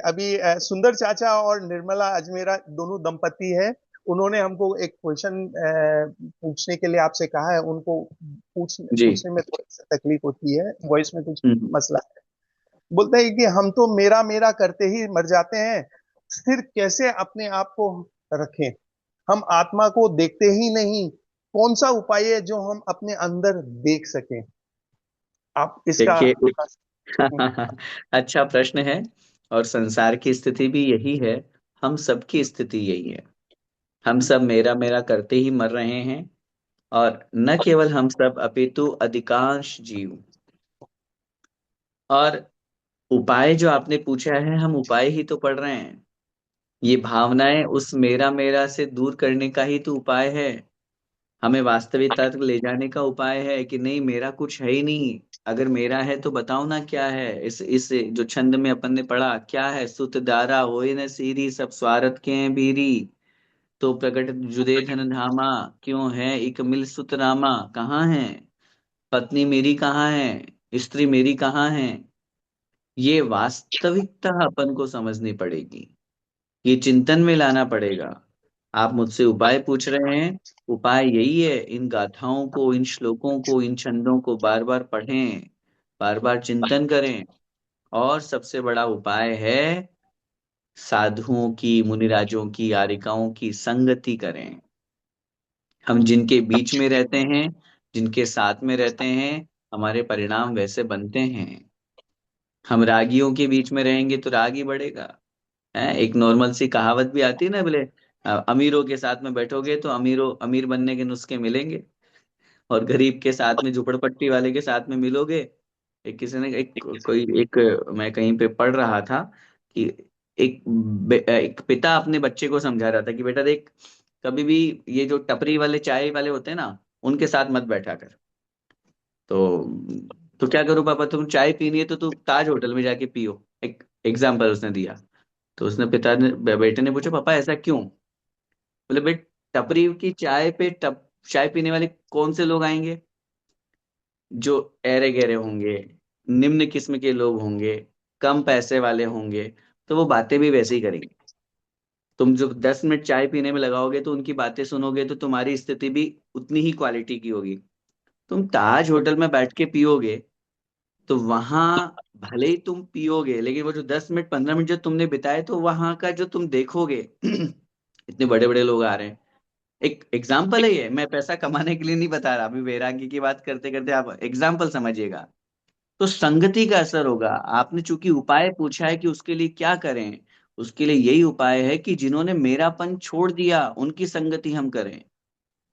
अभी सुंदर चाचा और निर्मला अजमेरा दोनों दंपति है। उन्होंने हमको एक क्वेश्चन पूछने के लिए आपसे कहा है। उनको जी। पूछने में थोड़ी सी तकलीफ होती है, वॉइस में कुछ हम्म। मसला है। बोलते हैं कि हम तो मेरा मेरा करते ही मर जाते हैं, फिर कैसे अपने आप को रखें? हम आत्मा को देखते ही नहीं, कौन सा उपाय है जो हम अपने अंदर देख सकें? आप इसका देखिए बता सकते अच्छा प्रश्न है। और संसार की स्थिति भी यही है। हम सबकी स्थिति यही है। हम सब मेरा मेरा करते ही मर रहे हैं। और न केवल हम सब अपितु अधिकांश जीव। और उपाय जो आपने पूछा है, हम उपाय ही तो पढ़ रहे हैं। ये भावनाएं उस मेरा मेरा से दूर करने का ही तो उपाय है। हमें वास्तविकता तक ले जाने का उपाय है कि नहीं, मेरा कुछ है ही नहीं। अगर मेरा है तो बताओ ना क्या है। इस जो छंद में अपन ने पढ़ा, क्या है? सुत दारा होए न सीरी, सब स्वार्थ के हैं बीरी। तो प्रगट जुदे धन धामा, क्यों है इक मिल सुत रामा। कहाँ है पत्नी मेरी, कहाँ है स्त्री मेरी, कहाँ है? ये वास्तविकता अपन को समझनी पड़ेगी। ये चिंतन में लाना पड़ेगा। आप मुझसे उपाय पूछ रहे हैं। उपाय यही है, इन गाथाओं को, इन श्लोकों को, इन छंदों को बार बार पढ़ें, बार बार चिंतन करें। और सबसे बड़ा उपाय है साधुओं की, मुनिराजों की, आरिकाओं की संगति करें। हम जिनके बीच में रहते हैं, जिनके साथ में रहते हैं, हमारे परिणाम वैसे बनते हैं। हम रागियों के बीच में रहेंगे तो राग ही बढ़ेगा। है, एक नॉर्मल सी कहावत भी आती है ना, बोले अमीरों के साथ में बैठोगे तो अमीर बनने के नुस्खे मिलेंगे। और गरीब के साथ में, झुपड़पट्टी वाले के साथ में मिलोगे। एक किसी ने एक मैं कहीं पे पढ़ रहा था कि एक पिता अपने बच्चे को समझा रहा था कि बेटा देख, कभी भी ये जो टपरी वाले चाय वाले होते हैं ना, उनके साथ मत बैठा कर। तो क्या करूं पापा, तुम चाय पीनी है तो तू ताज होटल में जाके पियो। एक एग्जाम्पल उसने दिया। तो उसने पिता ने बेटे ने पूछा, पापा ऐसा क्यों? बोले बेट, टपरी की चाय पे चाय पीने वाले कौन से लोग आएंगे? जो ऐरे गहरे होंगे, निम्न किस्म के लोग होंगे, कम पैसे वाले होंगे। तो वो बातें भी वैसे ही करेंगे। तुम जो 10 मिनट चाय पीने में लगाओगे तो उनकी बातें सुनोगे तो तुम्हारी स्थिति भी उतनी ही क्वालिटी की होगी। तुम ताज होटल में बैठ के पियोगे तो वहां भले ही तुम पियोगे, लेकिन वो जो 10 मिनट 15 मिनट जो तुमने बिताए, तो वहां का जो तुम देखोगे इतने बड़े बड़े लोग आ रहे हैं। एक एग्जाम्पल है ये, मैं पैसा कमाने के लिए नहीं बता रहा। अभी वैराग्य की बात करते करते आप एग्जाम्पल समझिएगा। तो संगति का असर होगा। आपने चूंकि उपाय पूछा है कि उसके लिए क्या करें, उसके लिए यही उपाय है कि जिन्होंने मेरापन छोड़ दिया उनकी संगति हम करें।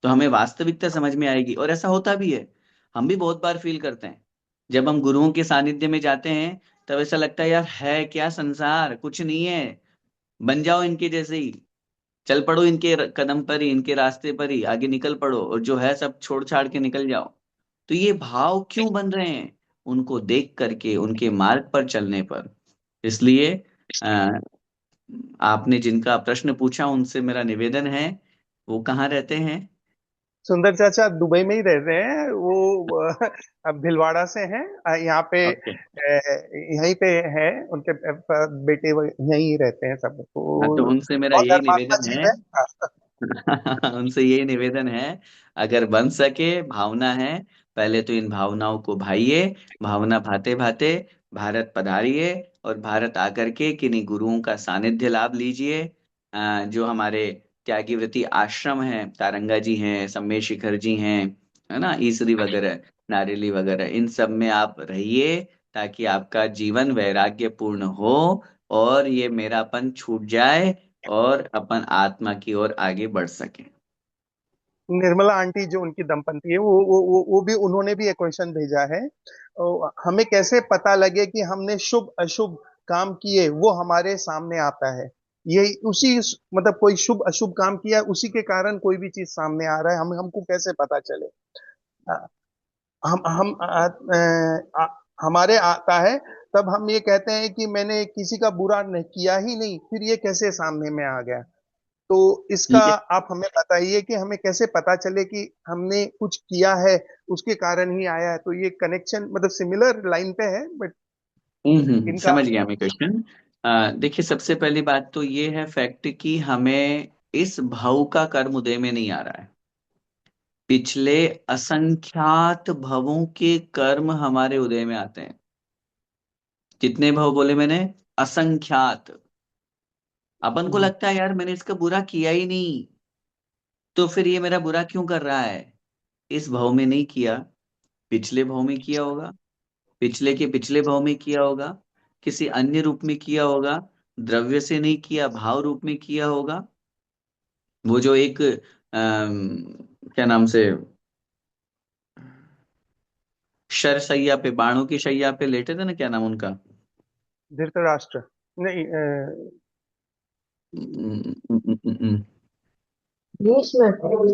तो हमें वास्तविकता समझ में आएगी। और ऐसा होता भी है। हम भी बहुत बार फील करते हैं जब हम गुरुओं के सानिध्य में जाते हैं। तब ऐसा लगता है, यार है क्या संसार, कुछ नहीं है। बन जाओ इनके जैसे ही, चल पड़ो इनके कदम पर ही, इनके रास्ते पर ही आगे निकल पड़ो, और जो है सब छोड़ छाड़ के निकल जाओ। तो ये भाव क्यों बन रहे हैं? उनको देख करके, उनके मार्ग पर चलने पर। इसलिए अ, आपने जिनका प्रश्न पूछा उनसे मेरा निवेदन है, वो कहाँ रहते हैं? सुंदर चाचा दुबई में ही रहते हैं वो। अब भिलवाड़ा से हैं। यहाँ पे ओके। यहीं पे है। उनके बेटे यहीं रहते हैं सब हाँ, तो तो। उनसे मेरा बहुत यही धर्मात्मा निवेदन जीव है। है। हाँ। उनसे यही निवेदन है, अगर बन सके, भावना है, पहले तो इन भावनाओं को भाइये। भावना भाते भाते भारत पधारिए। और भारत आकर के किन्हीं गुरुओं का सानिध्य लाभ लीजिए। जो हमारे त्यागीव्रती आश्रम है, तारंगा जी हैं, सम्मेद शिखर जी हैं, है ना, ईसरी वगैरह, नारेली वगैरह, इन सब में आप रहिए, ताकि आपका जीवन वैराग्य पूर्ण हो और ये मेरापन छूट जाए और अपन आत्मा की ओर आगे बढ़ सके। निर्मला आंटी जो उनकी दंपति है, वो भी उन्होंने भी एक क्वेश्चन भेजा है। हमें कैसे पता लगे कि हमने शुभ अशुभ काम किए, वो हमारे सामने आता है। ये उसी मतलब कोई शुभ अशुभ काम किया, उसी के कारण कोई भी चीज सामने आ रहा है। हम हमको कैसे पता चले? अ, हम हमारे आता है, तब हम ये कहते हैं कि मैंने किसी का बुरा नहीं किया ही नहीं, फिर ये कैसे सामने में आ गया? तो इसका ये आप हमें बताइए कि हमें कैसे पता चले कि हमने कुछ किया है, उसके कारण ही आया है। तो ये कनेक्शन मतलब सिमिलर लाइन पे है, बट इनका। समझ गया मैं क्वेश्चन। देखिए, सबसे पहली बात तो ये है फैक्ट कि हमें इस भव का कर्म उदय में नहीं आ रहा है। पिछले असंख्यात भवों के कर्म हमारे उदय में आते हैं। कितने भव बोले मैंने? असंख्यात। अपन को हम्म, लगता है यार मैंने इसका बुरा किया ही नहीं, तो फिर ये मेरा बुरा क्यों कर रहा है? इस भव में नहीं किया, पिछले भव में किया होगा, पिछले के पिछले भव में किया होगा, किसी अन्य रूप में किया होगा, द्रव्य से नहीं किया, भाव रूप में किया होगा। वो जो एक क्या नाम से, शरशैया पे, बाणों की शैया पे लेटे थे ना, क्या नाम उनका? धृतराष्ट्र। नहीं, भीष्म।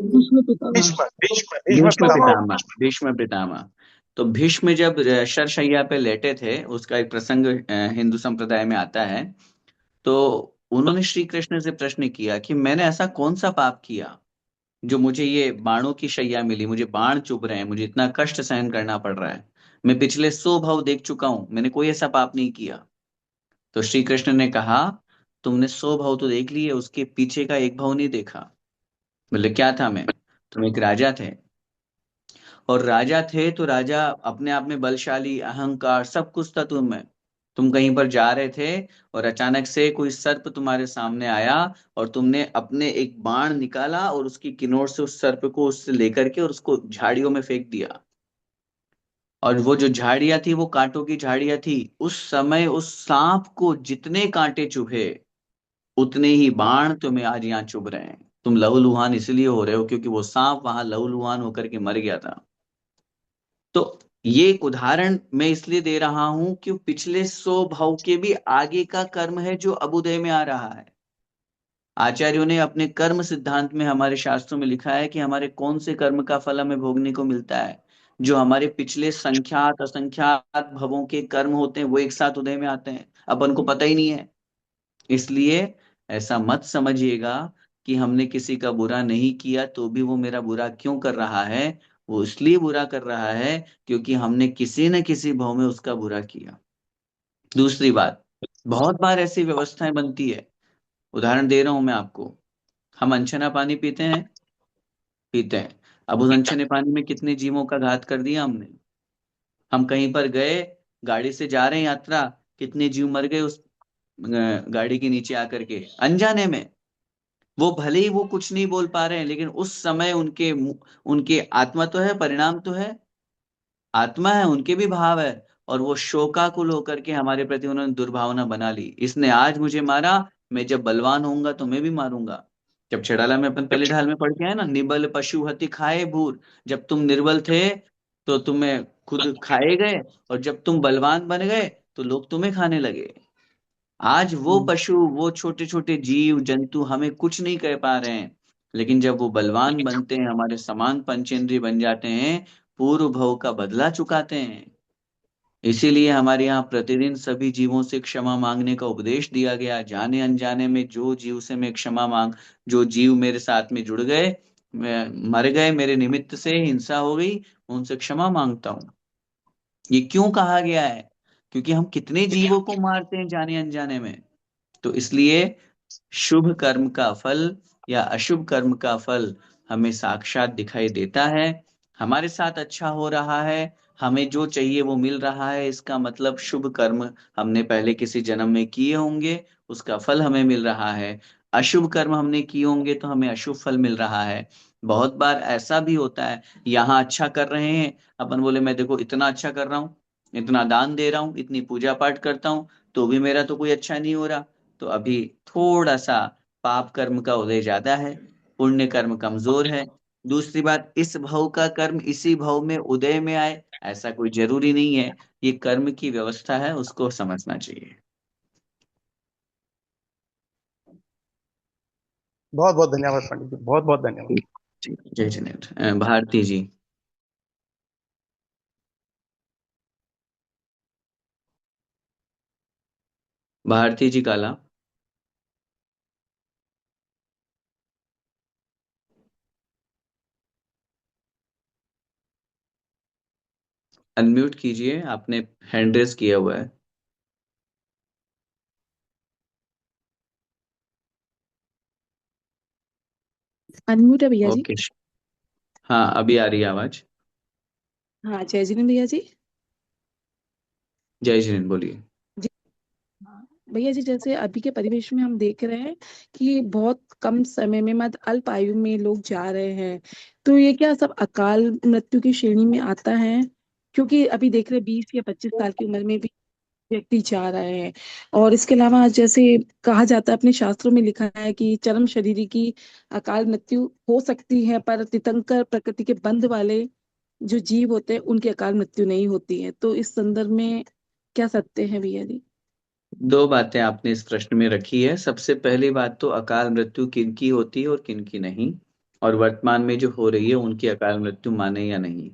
भीष्म पितामह। भीष्म भीष्म पितामह। पितामह, भीष्म पितामह। तो भीष्म जब शरशैया पे लेटे थे, उसका एक प्रसंग हिंदू संप्रदाय में आता है। तो उन्होंने श्री कृष्ण से प्रश्न किया कि मैंने ऐसा कौन सा पाप किया जो मुझे ये बाणों की शैया मिली, मुझे बाण चुभ रहे हैं, मुझे इतना कष्ट सहन करना पड़ रहा है। मैं पिछले 100 भव देख चुका हूं, मैंने कोई ऐसा पाप नहीं किया। तो श्री कृष्ण ने कहा, तुमने 100 भव तो देख लिए, उसके पीछे का एक भव नहीं देखा। बोले क्या था? मैं, तुम एक राजा थे, और राजा थे तो राजा अपने आप में बलशाली, अहंकार, सब कुछ था तुम में। तुम कहीं पर जा रहे थे और अचानक से कोई सर्प तुम्हारे सामने आया, और तुमने अपने एक बाण निकाला और उसकी किनोर से उस सर्प को उससे लेकर के और उसको झाड़ियों में फेंक दिया। और वो जो झाड़ियां थी वो कांटों की झाड़ियां थी। उस समय उस सांप को जितने कांटे चुभे, उतने ही बाण तुम्हें आज यहाँ चुभ रहे हैं। तुम लहूलुहान इसलिए हो रहे हो क्योंकि वो सांप वहां लहूलुहान होकर के मर गया था। तो ये एक उदाहरण मैं इसलिए दे रहा हूं कि पिछले 100 भव के भी आगे का कर्म है जो अबुदय में आ रहा है। आचार्यों ने अपने कर्म सिद्धांत में, हमारे शास्त्रों में लिखा है कि हमारे कौन से कर्म का फल हमें भोगने को मिलता है। जो हमारे पिछले संख्यात असंख्यात भवों के कर्म होते हैं वो एक साथ उदय में आते हैं, अपन को पता ही नहीं है। इसलिए ऐसा मत समझिएगा कि हमने किसी का बुरा नहीं किया तो भी वो मेरा बुरा क्यों कर रहा है। वो इसलिए बुरा कर रहा है क्योंकि हमने किसी न किसी भाव में उसका बुरा किया। दूसरी बात, बहुत बार ऐसी व्यवस्थाएं बनती है। उदाहरण दे रहा हूं मैं आपको। हम अनछना पानी पीते हैं, पीते हैं। अब उस अनछने पानी में कितने जीवों का घात कर दिया हमने। हम कहीं पर गए, गाड़ी से जा रहे हैं यात्रा, कितने जीव मर गए उस गाड़ी के नीचे आकर के अनजाने में। वो भले ही वो कुछ नहीं बोल पा रहे हैं, लेकिन उस समय उनके आत्मा तो है, परिणाम तो है, आत्मा है, उनके भी भाव है। और वो शोकाकुल होकर के हमारे प्रति उन्होंने दुर्भावना बना ली। इसने आज मुझे मारा, मैं जब बलवान होऊंगा तो मैं भी मारूंगा। जब छेड़ाला में अपन पहले ढाल में पढ़ के आए ना, निबल पशु हति खाए भूर। जब तुम निर्बल थे तो तुम्हें खुद खाए गए, और जब तुम बलवान बन गए तो लोग तुम्हें खाने लगे। आज वो हम्म, पशु, वो छोटे छोटे जीव जंतु हमें कुछ नहीं कह पा रहे हैं, लेकिन जब वो बलवान बनते हैं, हमारे समान पंचेंद्रिय बन जाते हैं, पूर्व भव का बदला चुकाते हैं। इसीलिए हमारे यहाँ प्रतिदिन सभी जीवों से क्षमा मांगने का उपदेश दिया गया। जाने अनजाने में जो जीव से मैं क्षमा मांग, जो जीव मेरे साथ में जुड़ गए, मर गए, मेरे निमित्त से हिंसा हो गई, उनसे क्षमा मांगता हूँ। ये क्यों कहा गया है? क्योंकि हम कितने जीवों को मारते हैं जाने अनजाने में। तो इसलिए शुभ कर्म का फल या अशुभ कर्म का फल हमें साक्षात दिखाई देता है। हमारे साथ अच्छा हो रहा है, हमें जो चाहिए वो मिल रहा है, इसका मतलब शुभ कर्म हमने पहले किसी जन्म में किए होंगे, उसका फल हमें मिल रहा है। अशुभ कर्म हमने किए होंगे तो हमें अशुभ फल मिल रहा है। बहुत बार ऐसा भी होता है, यहाँ अच्छा कर रहे हैं, अपन बोले मैं देखो इतना अच्छा कर रहा हूँ, इतना दान दे रहा हूँ, इतनी पूजा पाठ करता हूँ, तो भी मेरा तो कोई अच्छा नहीं हो रहा। तो अभी थोड़ा सा पाप कर्म का उदय ज्यादा है, पुण्य कर्म कमजोर है। दूसरी बात, इस भव का कर्म इसी भव में उदय में आए, ऐसा कोई जरूरी नहीं है। ये कर्म की व्यवस्था है, उसको समझना चाहिए। बहुत बहुत धन्यवाद पंडित जी, बहुत बहुत धन्यवाद। ठीक, ठीक, जय जिनेन्द्र। भारती जी। भारती जी काला, अनम्यूट कीजिए, आपने हैंड रेस किया हुआ है। अनम्यूट है भैया जी। ओके। हाँ, अभी आ रही है आवाज। हाँ, जय जिनेन्द्र भैया जी। जय श्री हिंद, बोलिए। जी। हाँ, भैया जी, जैसे अभी के परिवेश में हम देख रहे हैं कि बहुत कम समय में मत अल्प आयु में लोग जा रहे हैं, तो ये क्या सब अकाल मृत्यु की श्रेणी में आता है? क्योंकि अभी देख रहे 20 या 25 साल की उम्र में भी व्यक्ति जा रहे हैं। और इसके अलावा जैसे कहा जाता है, अपने शास्त्रों में लिखा है कि चरम शरीरी की अकाल मृत्यु हो सकती है, पर तीर्थंकर प्रकृति के बंध वाले जो जीव होते हैं उनकी अकाल मृत्यु नहीं होती है। तो इस संदर्भ में क्या सत्य है भैया जी? दो बातें आपने इस प्रश्न में रखी है। सबसे पहली बात तो अकाल मृत्यु किनकी होती है और किनकी नहीं, और वर्तमान में जो हो रही है उनकी अकाल मृत्यु माने या नहीं।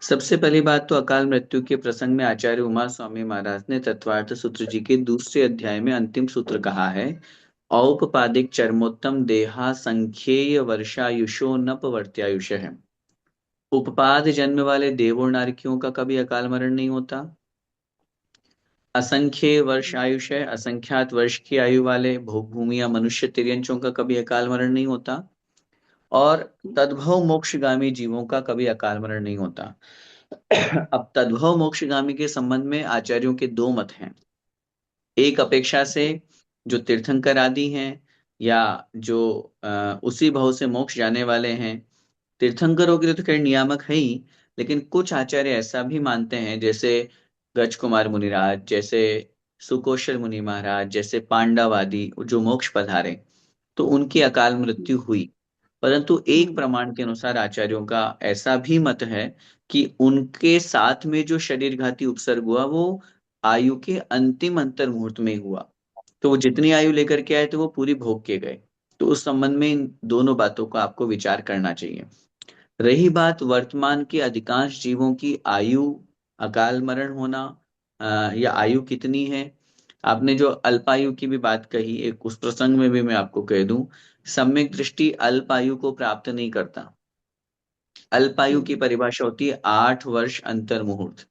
सबसे पहली बात तो अकाल मृत्यु के प्रसंग में आचार्य उमा स्वामी महाराज ने तत्वार्थ सूत्र जी के दूसरे अध्याय में अंतिम सूत्र कहा है, औपपादिक चरमोत्तम देहा संख्येय वर्षायुषो नपवर्त्यायुष है। उपपाद जन्म वाले देव और नारकियों का कभी अकाल मरण नहीं होता। असंख्य वर्ष आयुष है, असंख्यात वर्ष की आयु वाले भोग भूमि या मनुष्य तिर्यंचों का कभी अकाल मरण नहीं होता। और तद्भव मोक्षगामी जीवों का कभी अकाल मरण नहीं होता। अब तद्भव मोक्षगामी के संबंध में आचार्यों के दो मत हैं। एक अपेक्षा से जो तीर्थंकर आदि हैं, या जो उसी भव से मोक्ष जाने वाले हैं। तीर्थंकरों के लिए तो खैर नियामक है ही, लेकिन कुछ आचार्य ऐसा भी मानते हैं, जैसे गज कुमार मुनिराज, जैसे सुकोशल मुनि महाराज, जैसे पांडवादि जो मोक्ष पधारे, तो उनकी अकाल मृत्यु हुई। परंतु एक हम्म। प्रमाण के अनुसार आचार्यों का ऐसा भी मत है कि उनके साथ में जो शरीरघाती उपसर्ग हुआ वो आयु के अंतिम अंतर मुहूर्त में हुआ। तो वो जितनी आयु लेकर के आए थे वो पूरी भोग के गए। तो उस संबंध में इन दोनों बातों का आपको विचार करना चाहिए। रही बात वर्तमान के अधिकांश जीवों की आयु, अकाल मरण होना, या आयु कितनी है। आपने जो अल्पायु की भी बात कही, एक उस प्रसंग में भी मैं आपको कह दूं, सम्यक दृष्टि अल्पायु को प्राप्त नहीं करता। अल्पायु की हम्म। परिभाषा होती है 8 वर्ष अंतर मुहूर्त।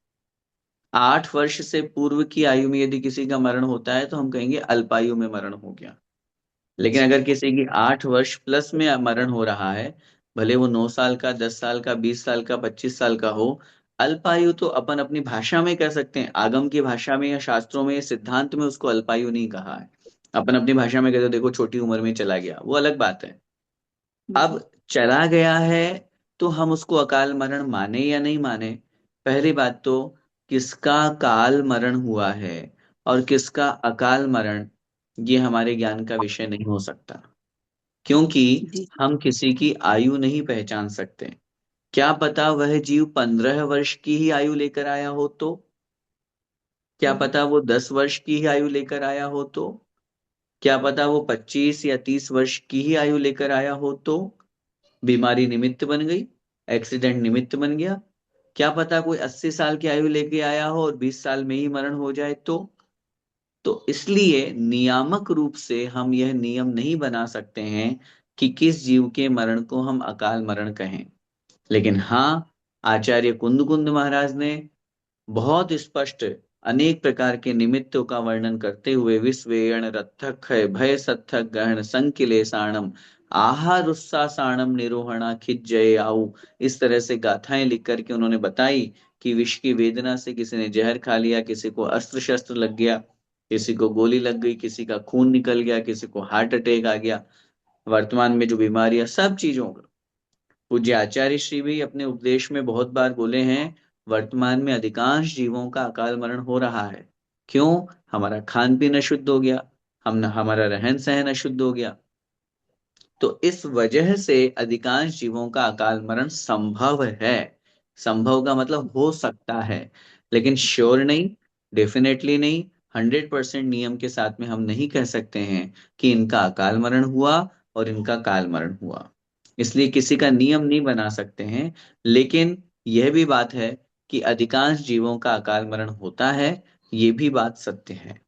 8 वर्ष से पूर्व की आयु में यदि किसी का मरण होता है तो हम कहेंगे अल्पायु में मरण हो गया। लेकिन जी। अगर किसी की 8 वर्ष प्लस में मरण हो रहा है, भले वो 9 साल का, 10 साल का, 20 साल का, 25 साल का हो, अल्पायु तो अपन अपनी भाषा में कह सकते हैं। आगम की भाषा में या शास्त्रों में या सिद्धांत में उसको अल्पायु नहीं कहा है। अपन अपनी भाषा में कहते हैं, देखो छोटी उम्र में चला गया, वो अलग बात है। अब हम्म। चला गया है तो हम उसको अकाल मरण माने या नहीं माने। पहली बात तो किसका काल मरण हुआ है और किसका अकाल मरण, ये हमारे ज्ञान का विषय नहीं हो सकता, क्योंकि जी। हम किसी की आयु नहीं पहचान सकते। क्या पता वह जीव 15 वर्ष की ही आयु लेकर आया हो तो, क्या हम्म। पता वो 10 वर्ष की ही आयु लेकर आया हो तो, क्या पता वो 25 या 30 वर्ष की ही आयु लेकर आया हो तो, बीमारी निमित्त बन गई, एक्सीडेंट निमित्त बन गया। क्या पता कोई 80 साल की आयु लेके आया हो और 20 साल में ही मरण हो जाए तो इसलिए नियामक रूप से हम यह नियम नहीं बना सकते हैं कि किस जीव के मरण को हम अकाल मरण कहें। लेकिन हाँ, आचार्य कुंद महाराज ने बहुत स्पष्ट अनेक प्रकार के निमित्तों का वर्णन करते हुए, विश्वेण रथक है भय सत्थक गहन संकिलेशाणम आहारुस्सासाणम निरोहणा खिज्जय आऊ, इस तरह से गाथाएं लिख करके उन्होंने बताई कि विष की वेदना से किसी ने जहर खा लिया, किसी को अस्त्र शस्त्र लग गया, किसी को गोली लग गई, किसी का खून निकल गया, किसी को हार्ट अटैक आ गया। वर्तमान में जो बीमारियां, सब चीजों का पूज्य आचार्य श्री भी अपने उपदेश में बहुत बार बोले हैं, वर्तमान में अधिकांश जीवों का अकाल मरण हो रहा है। क्यों? हमारा खान पीन अशुद्ध हो गया, हम हमारा रहन सहन अशुद्ध हो गया। तो इस वजह से अधिकांश जीवों का अकाल मरण संभव है। संभव का मतलब हो सकता है, लेकिन श्योर नहीं, डेफिनेटली नहीं, 100% नियम के साथ में हम नहीं कह सकते हैं कि इनका अकाल मरण हुआ और इनका काल मरण हुआ। इसलिए किसी का नियम नहीं बना सकते हैं। लेकिन यह भी बात है कि अधिकांश जीवों का अकाल मरण होता है, ये भी बात सत्य है।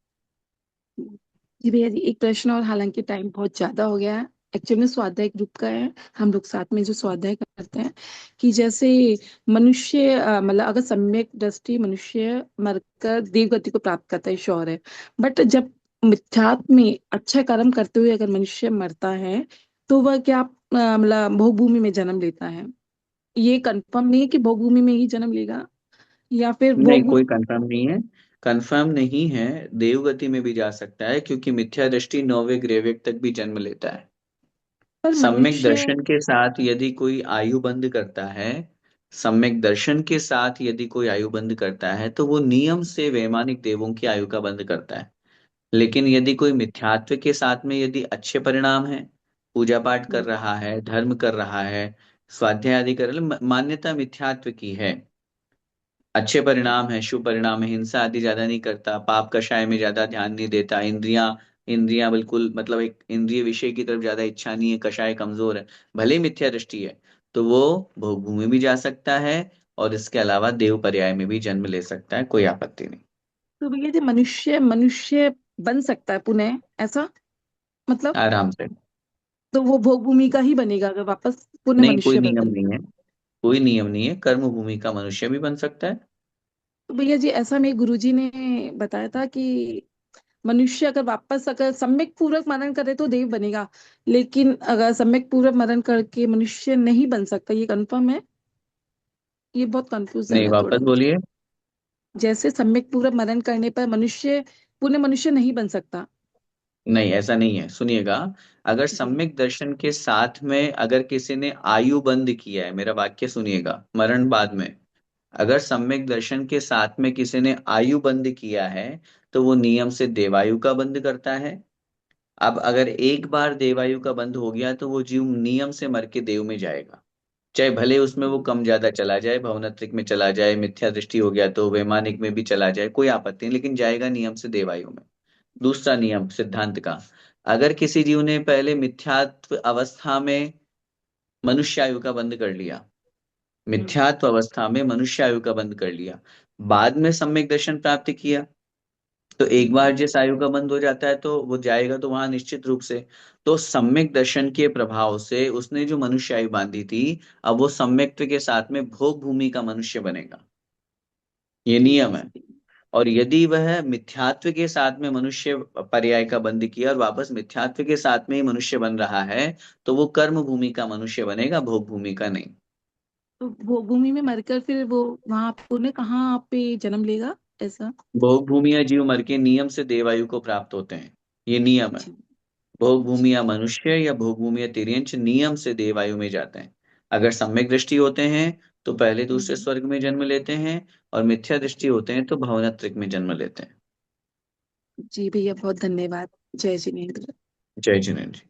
जी भैया जी, एक प्रश्न और, हालांकि टाइम बहुत ज्यादा हो गया है। एक्चुअली में स्वाध्याय ग्रुप का है, हम लोग साथ में जो स्वाध्याय करते हैं कि जैसे मनुष्य मतलब अगर सम्यक दृष्टि मनुष्य मरकर देवगति को प्राप्त करता है, श्योर है। बट जब मिथ्यात्व में अच्छा कर्म करते हुए अगर मनुष्य मरता है, तो वह क्या मतलब भोग भूमि में जन्म लेता है। ये कंफर्म नहीं है कि भोग भूमि में ही जन्म लेगा, या फिर नहीं, भोग कोई कंफर्म नहीं है। कंफर्म नहीं है। देवगति में भी जा सकता है, क्योंकि मिथ्या दृष्टि 9वें ग्रेविक तक भी जन्म लेता है। पर सम्यक मनुष्य। दर्शन के साथ यदि कोई आयु बंद करता है, सम्यक दर्शन के साथ यदि कोई आयु बंद करता है, तो वो नियम से वैमानिक देवों की आयु का बंद करता है। लेकिन यदि कोई मिथ्यात्व के साथ में यदि अच्छे परिणाम है, पूजा पाठ कर रहा है, धर्म कर रहा है, स्वाध्याय आदि कर रहा है, मान्यता मिथ्यात्व की है, अच्छे परिणाम है, शुभ परिणाम है, हिंसा आदि ज्यादा नहीं करता, पाप कषाय में ज्यादा ध्यान नहीं देता, इंद्रियां इंद्रियां बिल्कुल मतलब एक इंद्रिय विषय की तरफ ज्यादा इच्छा नहीं है, कषाय कमजोर है, भले ही मिथ्या दृष्टि है, तो वो भोग भूमि भी जा सकता है, और इसके अलावा देव पर्याय में भी जन्म ले सकता है, कोई आपत्ति नहीं। तो भैया जी, मनुष्य मनुष्य बन सकता है पुनः, ऐसा मतलब? आराम से। तो वो भोग भूमि का ही बनेगा अगर वापस पुनः नहीं, कोई मनुष्य नियम बन? नहीं है। कोई नियम नहीं है, कर्म भूमि का मनुष्य भी बन सकता है। तो भैया जी, ऐसा मेरे गुरुजी ने बताया था कि मनुष्य अगर वापस अगर सम्यक पूर्वक मरण करे तो देव बनेगा, लेकिन अगर सम्यक पूर्वक मरण करके मनुष्य नहीं बन सकता, ये कंफर्म है? ये बहुत कंफ्यूजन नहीं, है थोड़ा वापस मुझे। बोलिए। जैसे सम्यक पूर्वक मरण करने पर मनुष्य पुनः मनुष्य नहीं बन सकता। नहीं, ऐसा नहीं है, सुनिएगा। अगर जी। सम्यक दर्शन के साथ में अगर किसी ने आयु बंद किया है, मेरा वाक्य सुनिएगा, मरण बाद में, अगर सम्यक दर्शन के साथ में किसी ने आयु बंद किया है, तो वो नियम से देवायु का बंद करता है। अब अगर एक बार देवायु का बंद हो गया, तो वो जीव नियम से मर के देव में जाएगा, चाहे भले उसमें वो कम ज्यादा चला जाए, भवनत्रिक में चला जाए, मिथ्या दृष्टि हो गया तो वैमानिक में भी चला जाए, कोई आपत्ति नहीं, लेकिन जाएगा नियम से देवायु में। दूसरा नियम सिद्धांत का, अगर किसी जीव ने पहले मिथ्यात्व अवस्था में मनुष्यायु का बंद कर लिया, मिथ्यात्व अवस्था में मनुष्यायु का बंद कर लिया, बाद में सम्यक दर्शन प्राप्त किया, तो एक बार जिस आयु का बंद हो जाता है तो वो जाएगा तो वहां निश्चित रूप से। तो सम्यक दर्शन के प्रभाव से उसने जो मनुष्य आयु बांधी थी, अब वो सम्यक्त्व के साथ में भोग भूमि का मनुष्य बनेगा, ये नियम है। और यदि वह मिथ्यात्व के साथ में मनुष्य पर्याय का बंद किया और वापस मिथ्यात्व के साथ में ही मनुष्य बन रहा है, तो वो कर्म भूमि का मनुष्य बनेगा, भोग भूमि का नहीं। तो वो भूमि में मरकर फिर वो वहां पुनः कहाँ पे जन्म लेगा, ऐसा? भोग भूमि या जीव मर के नियम से देवायु को प्राप्त होते हैं, ये नियम है। जी। भोग भूमि जी। या मनुष्य या भोग भूमि या तिर्यंच नियम से देवायु में जाते हैं। अगर सम्यक दृष्टि होते हैं तो पहले दूसरे हम्म। स्वर्ग में जन्म लेते हैं, और मिथ्या दृष्टि होते हैं तो भवनत्रिक में जन्म लेते हैं। जी भैया, बहुत धन्यवाद। जय जिनेन्द्र। जय जिनेन्द्र जी।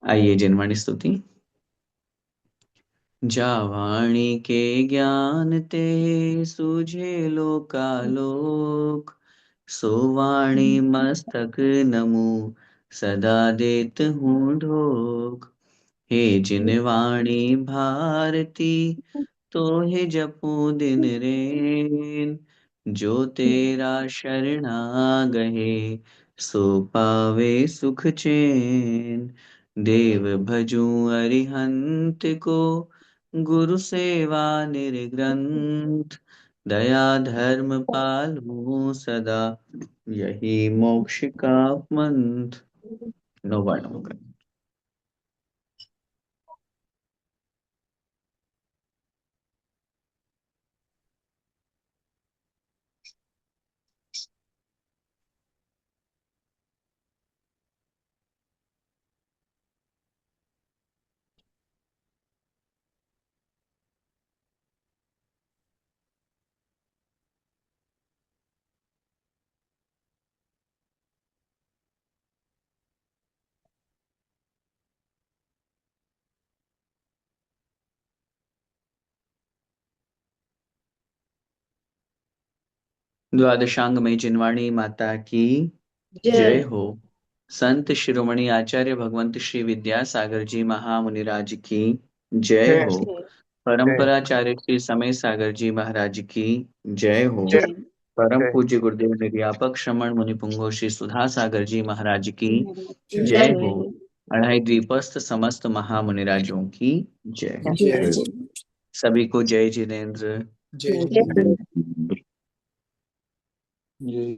आइए जिनवाणी स्तुति। जावाणी के ज्ञान ते सूझे लोकालोक, सोवाणी मस्तक नमु सदा देत हूँ ढोक। हे जिनवाणी भारती, तो हे जपू दिन रेन, जो तेरा शरणा गहे, सो पावे सुख चैन। देव भजू अरिहंत को, गुरु सेवा निर्ग्रंथ, दया धर्म पालू सदा, यही मोक्ष का मंत्र। नो वर्णन। द्वादशांग में जिनवाणी माता की जय जय। हो। संत शिरोमणि आचार्य भगवंत श्री विद्यासागर जी महामुनिराज की जय जय हो। जय परंपराचार्य श्री समय सागर जी महाराज की जय हो। जय जय। परम जय पूज्य गुरुदेव निर्यापक श्रमण मुनि पुंगव श्री सुधा सागर जी महाराज की जय जय। हो। अढ़ाई द्वीपस्थ समस्त महामुनिराजों की जय। जय जय। सभी को जय जिनेन्द्र। जय जय। जय